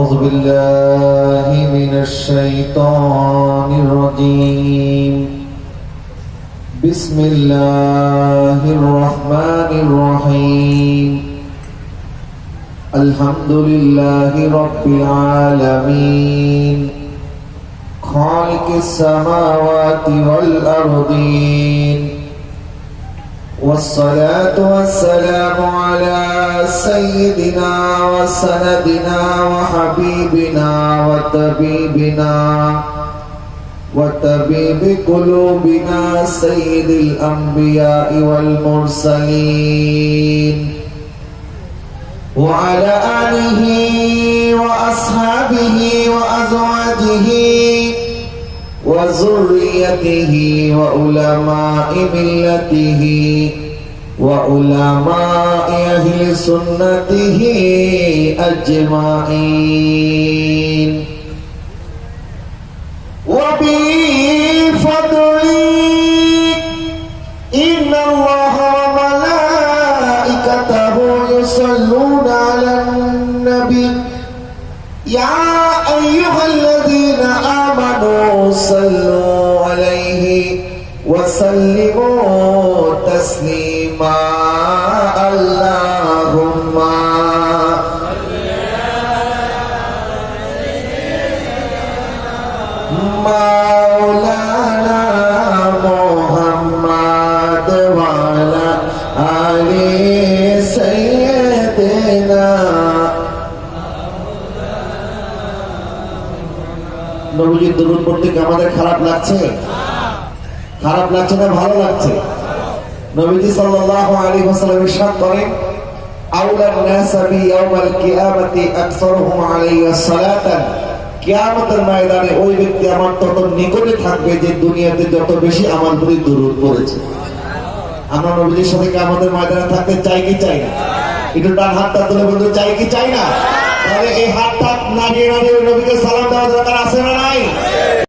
أعوذ بالله من الشيطان الرجيم بسم الله الرحمن الرحيم الحمد لله رب العالمين خالق السماوات والأرضين والصلاة والسلام على سيدنا وسندنا وحبيبنا وطبيب قلوبنا سيد الأنبياء والمرسلين وعلى آله وأصحابه وأزواجه وذريته وعلماء ملته وعلماء أهل سنته أجمعين وبفضله إن الله وملائكته يصلون على النبي يا أيها الذين آمنوا صلوا عليه وسلموا تسليما اللهم مولانا محمد وعلى آل سيدنا নবীজির দরুদ পড়তে কি আমাদের খারাপ লাগছে? খারাপ লাগছে না ভালো লাগছে? নবীজি সাল্লাল্লাহু আলাইহি ওয়াসাল্লাম ইরশাদ করেন আউলান নাস বি ইয়াউমাল কিয়ামাতি আকসারুহুম আলাইহি সালাতান কিয়ামতের ময়দানে ওই ব্যক্তি আমার তত নিকটে থাকবে যে দুনিয়াতে যত বেশি আমার প্রতি দরুদ পড়েছে। আমরা নবীজির সাথে কিয়ামতের ময়দানে থাকতে চাই কি চাই না? একটু ডান হাতটা তুলে বলতে চাই কি চাই না? তাহলে এই হাতটা নাড়িয়ে নাড়িয়ে নবীকে সালাম দেওয়া দরকার আছে না নাই?